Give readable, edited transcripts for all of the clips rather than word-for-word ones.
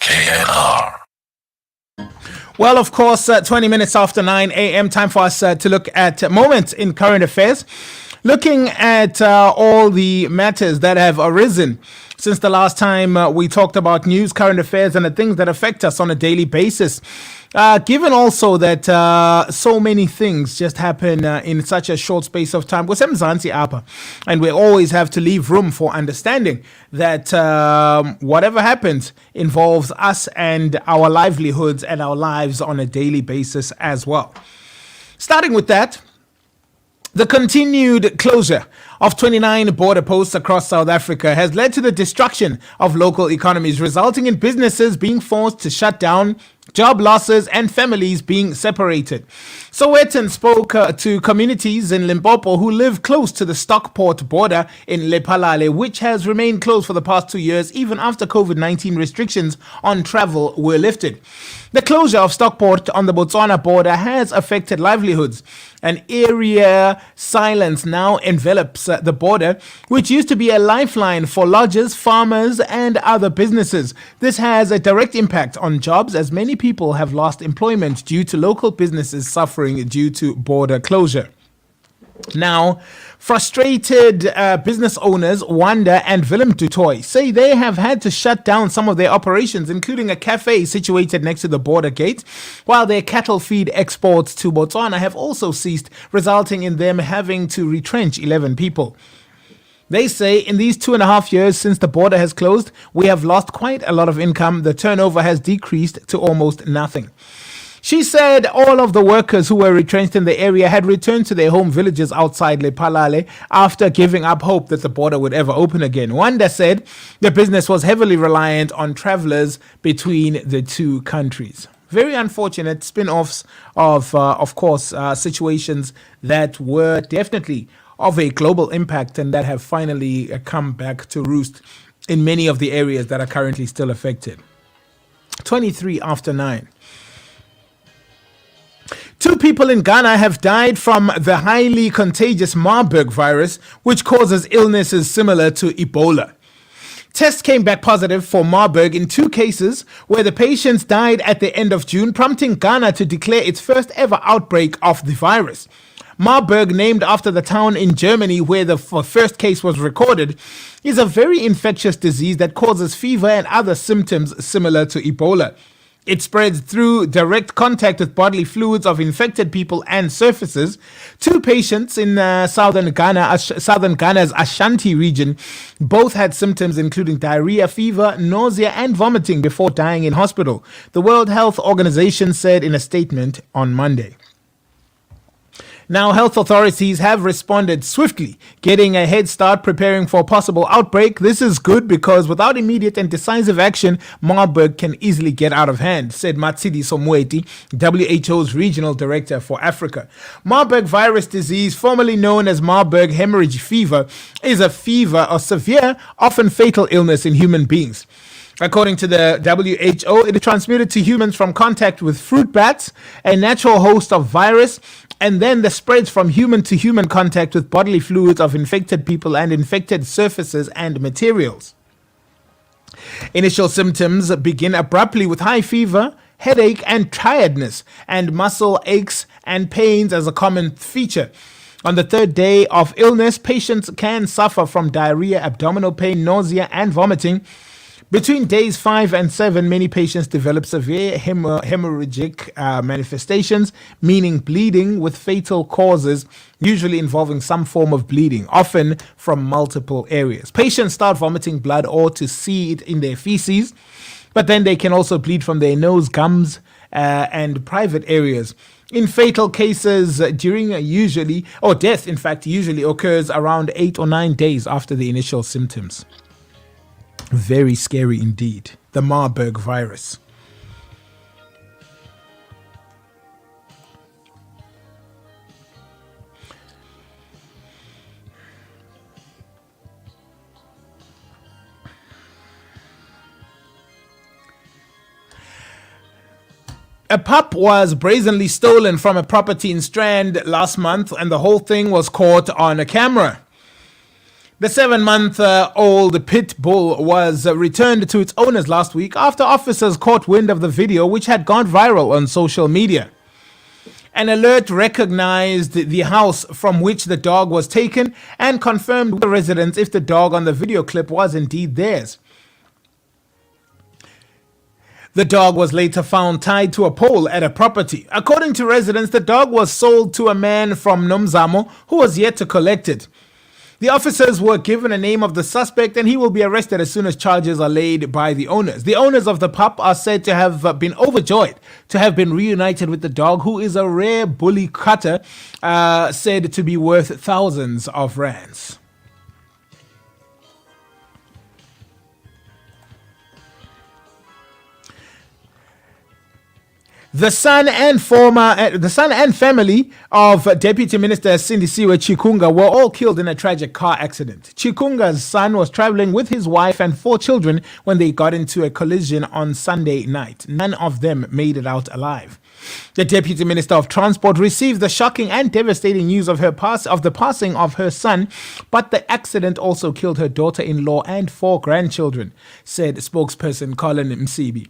KNR. Well, of course, 20 minutes after 9 a.m., time for us to look at moments in current affairs. Looking at all the matters that have arisen since the last time we talked about news, current affairs, and the things that affect us on a daily basis. Given also that so many things just happen in such a short space of time, and we always have to leave room for understanding that whatever happens involves us and our livelihoods and our lives on a daily basis as well. Starting with that, the continued closure of 29 border posts across South Africa has led to the destruction of local economies, resulting in businesses being forced to shut down, job losses, and families being separated. Sowetan spoke to communities in Limpopo who live close to the Stockport border in Lephalale, which has remained closed for the past 2 years, even after COVID-19 restrictions on travel were lifted. The closure of Stockport on the Botswana border has affected livelihoods. An area silence now envelops the border, which used to be a lifeline for lodgers, farmers, and other businesses. This has a direct impact on jobs, as many people have lost employment due to local businesses suffering due to border closure. Now, frustrated business owners Wanda and Willem Dutoy say they have had to shut down some of their operations, including a cafe situated next to the border gate, while their cattle feed exports to Botswana have also ceased, resulting in them having to retrench 11 people. They say in these 2.5 years since the border has closed, we have lost quite a lot of income. The turnover has decreased to almost nothing. She said all of the workers who were retrenched in the area had returned to their home villages outside Lephalale after giving up hope that the border would ever open again. Wanda said the business was heavily reliant on travelers between the two countries. Very unfortunate spin-offs of course, situations that were definitely of a global impact and that have finally come back to roost in many of the areas that are currently still affected. 23 after 9. 2 people in Ghana have died from the highly contagious Marburg virus, which causes illnesses similar to Ebola. Tests came back positive for Marburg in 2 cases where the patients died at the end of June, prompting Ghana to declare its first ever outbreak of the virus. Marburg, named after the town in Germany where the first case was recorded, is a very infectious disease that causes fever and other symptoms similar to Ebola. It spreads through direct contact with bodily fluids of infected people and surfaces. 2 patients in southern Ghana's Ashanti region both had symptoms including diarrhea, fever, nausea, and vomiting before dying in hospital, the World Health Organization said in a statement on Monday. Now, health authorities have responded swiftly, getting a head start preparing for a possible outbreak. This is good because without immediate and decisive action, Marburg can easily get out of hand, said Matsidi Somweti, WHO's regional director for Africa. Marburg virus disease, formerly known as Marburg hemorrhage fever, is a fever or severe, often fatal illness in human beings. According to the WHO, it is transmitted to humans from contact with fruit bats, a natural host of virus, and then the spreads from human to human contact with bodily fluids of infected people and infected surfaces and materials. Initial symptoms begin abruptly with high fever, headache, and tiredness, and muscle aches and pains as a common feature. On the 3rd day of illness, patients can suffer from diarrhea, abdominal pain, nausea, and vomiting. Between days 5 and 7, many patients develop severe hemorrhagic manifestations, meaning bleeding with fatal causes, usually involving some form of bleeding, often from multiple areas. Patients start vomiting blood or to see it in their feces, but then they can also bleed from their nose, gums, and private areas. In fatal cases, death usually occurs around 8 or 9 days after the initial symptoms. Very scary indeed. The Marburg virus. A pup was brazenly stolen from a property in Strand last month, and the whole thing was caught on a camera. The 7-month-old pit bull was returned to its owners last week after officers caught wind of the video, which had gone viral on social media. An alert recognized the house from which the dog was taken and confirmed with the residents if the dog on the video clip was indeed theirs. The dog was later found tied to a pole at a property. According to residents, the dog was sold to a man from Nomzamo who was yet to collect it. The officers were given a name of the suspect and he will be arrested as soon as charges are laid by the owners. The owners of the pup are said to have been overjoyed to have been reunited with the dog, who is a rare bully cutter, said to be worth thousands of rands. The son and family of Deputy Minister Sindisiwe Chikunga were all killed in a tragic car accident. Chikunga's son was traveling with his wife and 4 children when they got into a collision on Sunday night. None of them made it out alive. The Deputy Minister of Transport received the shocking and devastating news of the passing of her son, but the accident also killed her daughter-in-law and 4 grandchildren, said spokesperson Colin Msibi.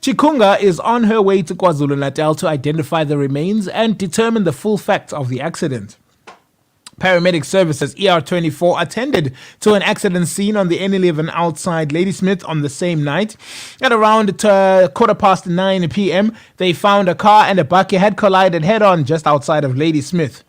Chikunga is on her way to KwaZulu-Natal to identify the remains and determine the full facts of the accident. Paramedic services ER24 attended to an accident scene on the N11 outside Ladysmith on the same night. At around 9:15 p.m., they found a car and a bakkie had collided head-on just outside of Ladysmith.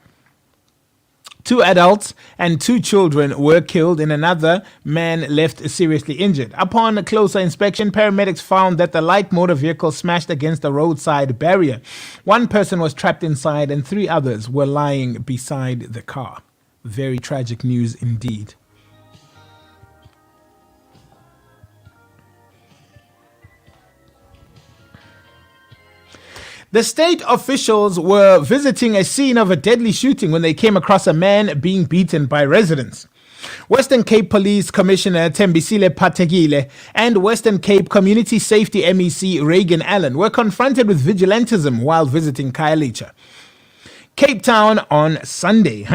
2 adults and 2 children were killed and another man left seriously injured. Upon closer inspection, paramedics found that the light motor vehicle smashed against a roadside barrier. 1 person was trapped inside and 3 others were lying beside the car. Very tragic news indeed. The state officials were visiting a scene of a deadly shooting when they came across a man being beaten by residents. Western Cape Police Commissioner Thembisile Patekile and Western Cape Community Safety MEC Reagan Allen were confronted with vigilantism while visiting Khayelitsha. Cape Town on Sunday,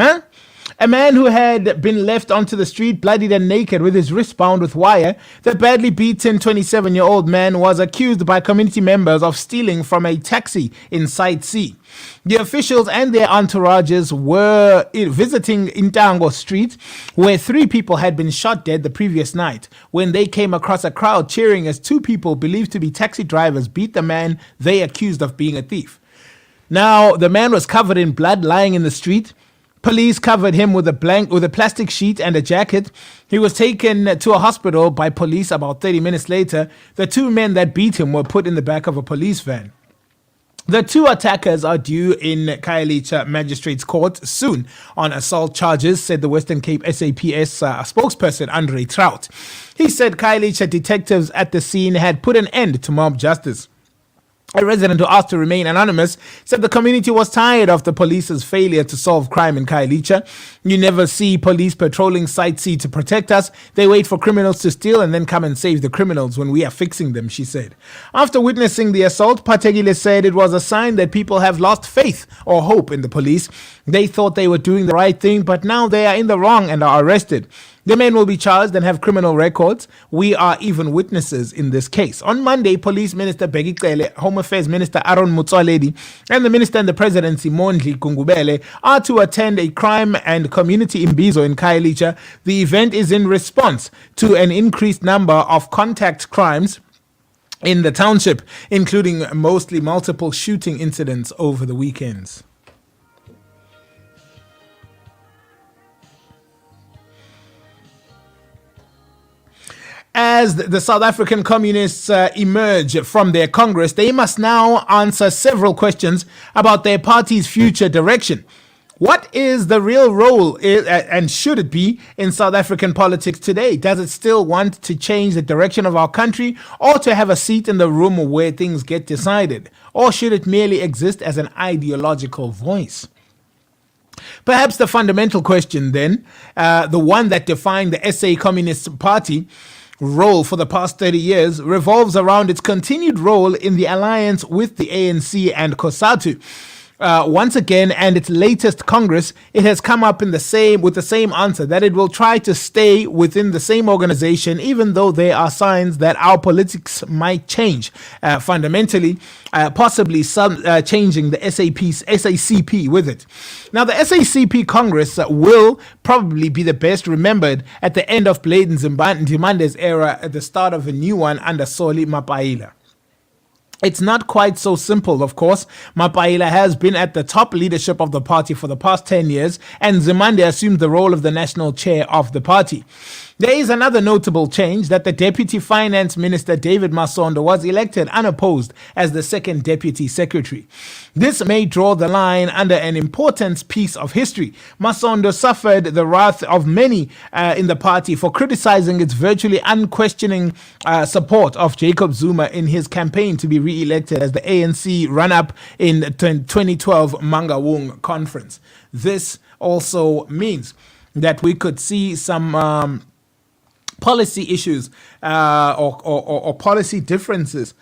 A man who had been left onto the street bloodied and naked with his wrist bound with wire. The badly beaten 27-year-old man was accused by community members of stealing from a taxi in Site C. The officials and their entourages were visiting Intango Street, where 3 people had been shot dead the previous night, when they came across a crowd cheering as 2 people believed to be taxi drivers beat the man they accused of being a thief. Now, the man was covered in blood lying in the street. Police covered him with a plastic sheet and a jacket. He was taken to a hospital by police about 30 minutes later. The 2 men that beat him were put in the back of a police van. The 2 attackers are due in Khayelitsha Magistrates Court soon on assault charges, said the Western Cape SAPS spokesperson Andre Trout. He said Khayelitsha detectives at the scene had put an end to mob justice. A resident who asked to remain anonymous said the community was tired of the police's failure to solve crime in Khayelitsha. You never see police patrolling Site C to protect us. They wait for criminals to steal and then come and save the criminals when we are fixing them, she said. After witnessing the assault, Patekile said it was a sign that people have lost faith or hope in the police. They thought they were doing the right thing, but now they are in the wrong and are arrested. The men will be charged and have criminal records. We are even witnesses in this case. On Monday, Police Minister Bheki Cele, Home Affairs Minister Aaron Motsoaledi, and the Minister in the Presidency, Mondli Gungubele, are to attend a crime and community imbizo in Khayelitsha. The event is in response to an increased number of contact crimes in the township, including mostly multiple shooting incidents over the weekends. As the South African communists emerge from their Congress, they must now answer several questions about their party's future direction. What is the real role and should it be in South African politics today? Does it still want to change the direction of our country or to have a seat in the room where things get decided? Or should it merely exist as an ideological voice? Perhaps the fundamental question then, the one that defined the SA Communist Party role for the past 30 years, revolves around its continued role in the alliance with the ANC and COSATU. once again, and its latest Congress, it has come up with the same answer, that it will try to stay within the same organization, even though there are signs that our politics might change fundamentally, possibly some changing the SACP with it. Now, the SACP Congress will probably be the best remembered at the end of Blade Nzimande's era, at the start of a new one under Soli Mapaila. It's not quite so simple, of course. Mapaila has been at the top leadership of the party for the past 10 years, and Nzimande assumed the role of the national chair of the party. There is another notable change, that the Deputy Finance Minister David Masondo was elected unopposed as the second Deputy Secretary. This may draw the line under an important piece of history. Masondo suffered the wrath of many in the party for criticizing its virtually unquestioning support of Jacob Zuma in his campaign to be re-elected as the ANC run-up in the 2012 Mangaung conference. This also means that we could see some policy issues or policy differences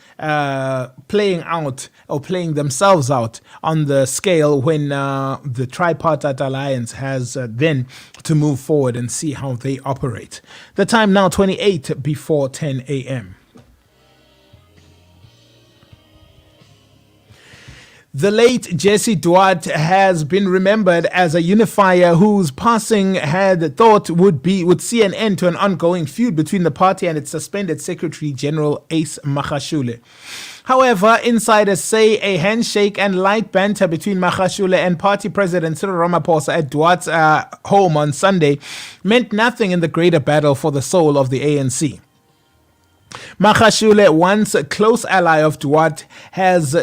playing out or playing themselves out on the scale when the tripartite alliance has then to move forward and see how they operate. The time now 28 before 10 a.m. The late Jesse Duarte has been remembered as a unifier whose passing had thought would see an end to an ongoing feud between the party and its suspended Secretary General Ace Magashule. However, insiders say a handshake and light banter between Magashule and party president Cyril Ramaphosa at Duarte's home on Sunday meant nothing in the greater battle for the soul of the ANC. Magashule, once a close ally of Duarte, has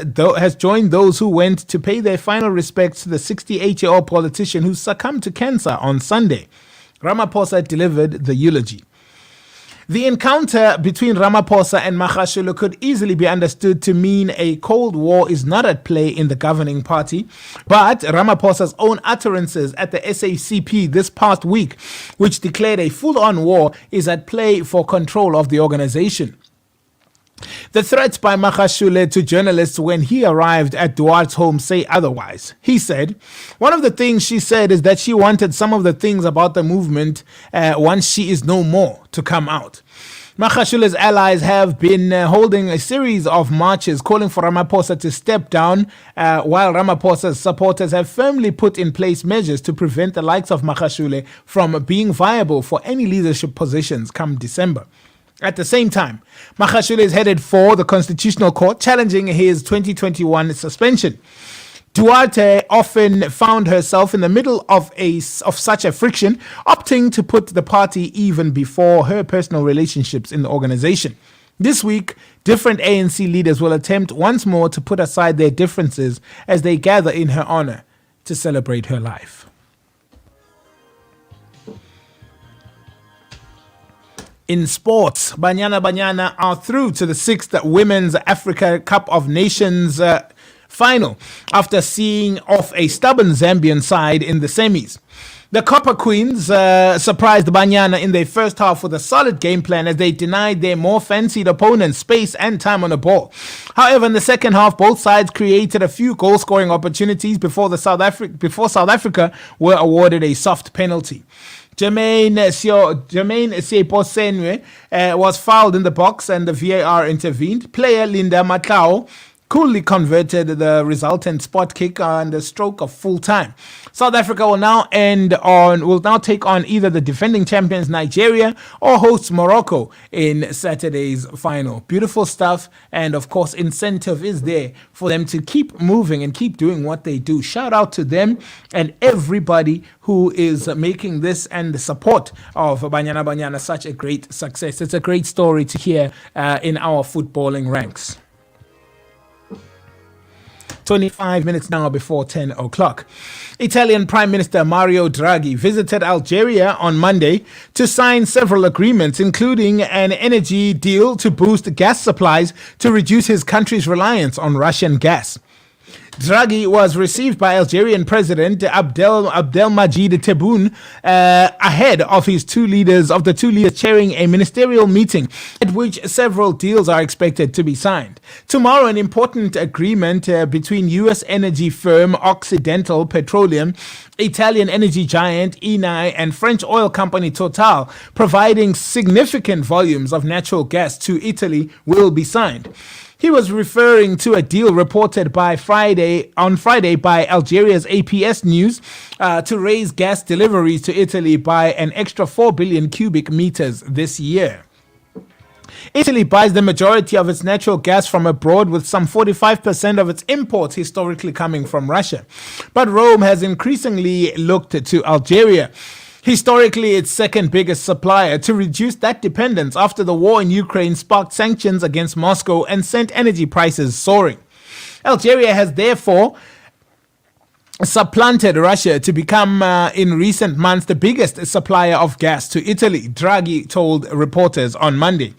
joined those who went to pay their final respects to the 68-year-old politician who succumbed to cancer on Sunday. Ramaphosa delivered the eulogy. The encounter between Ramaphosa and Magashule could easily be understood to mean a Cold War is not at play in the governing party, but Ramaphosa's own utterances at the SACP this past week, which declared a full-on war, is at play for control of the organization. The threats by Magashule to journalists when he arrived at Duarte's home say otherwise. He said, one of the things she said is that she wanted some of the things about the movement once she is no more to come out. Magashule's allies have been holding a series of marches calling for Ramaphosa to step down, while Ramaphosa's supporters have firmly put in place measures to prevent the likes of Magashule from being viable for any leadership positions come December. At the same time, Magashule is headed for the Constitutional Court, challenging his 2021 suspension. Duarte often found herself in the middle of such a friction, opting to put the party even before her personal relationships in the organization. This week, different ANC leaders will attempt once more to put aside their differences as they gather in her honor to celebrate her life. In sports, Banyana are through to the 6th Women's Africa Cup of Nations final after seeing off a stubborn Zambian side in the semis. The Copper Queens surprised Banyana in their first half with a solid game plan as they denied their more fancied opponents space and time on the ball. However, in the second half, both sides created a few goal-scoring opportunities before South Africa were awarded a soft penalty. Jermaine Seposenwe was fouled in the box and the VAR intervened. Player Linda Matlao coolly converted the resultant spot kick on the stroke of full time. South Africa will now take on either the defending champions Nigeria or hosts Morocco in Saturday's final. Beautiful stuff, and of course incentive is there for them to keep moving and keep doing what they do. Shout out to them and everybody who is making this and the support of Banyana such a great success. It's a great story to hear in our footballing ranks. 25 minutes now before 10 o'clock. Italian Prime Minister Mario Draghi visited Algeria on Monday to sign several agreements, including an energy deal to boost gas supplies to reduce his country's reliance on Russian gas. Draghi was received by Algerian President Abdelmadjid Tebboune ahead of the two leaders chairing a ministerial meeting at which several deals are expected to be signed. Tomorrow, an important agreement between U.S. energy firm Occidental Petroleum, Italian energy giant Eni, and French oil company Total, providing significant volumes of natural gas to Italy, will be signed. He was referring to a deal reported on Friday by Algeria's APS News to raise gas deliveries to Italy by an extra 4 billion cubic meters this year. Italy buys the majority of its natural gas from abroad, with some 45% of its imports historically coming from Russia. But Rome has increasingly looked to Algeria, historically its second biggest supplier, to reduce that dependence after the war in Ukraine sparked sanctions against Moscow and sent energy prices soaring. Algeria has therefore supplanted Russia to become, in recent months, the biggest supplier of gas to Italy, Draghi told reporters on Monday.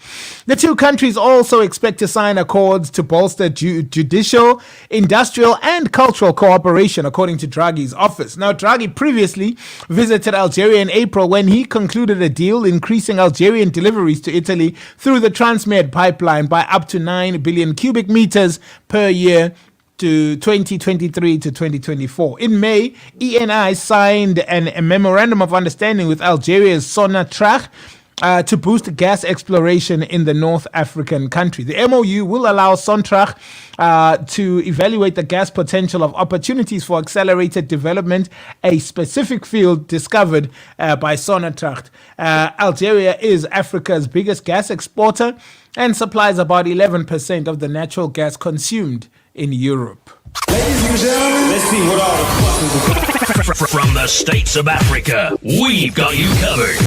The two countries also expect to sign accords to bolster judicial, industrial, and cultural cooperation, according to Draghi's office. Now, Draghi previously visited Algeria in April when he concluded a deal increasing Algerian deliveries to Italy through the Transmed pipeline by up to 9 billion cubic meters per year to 2023 to 2024. In May, Eni signed a memorandum of understanding with Algeria's Sonatrach to boost gas exploration in the North African country. The MOU will allow Sonatrach to evaluate the gas potential of opportunities for accelerated development, a specific field discovered by Sonatrach. Algeria is Africa's biggest gas exporter and supplies about 11% of the natural gas consumed in Europe. Ladies and gentlemen, let's see what all the fuss is about. From the states of Africa, we've got you covered.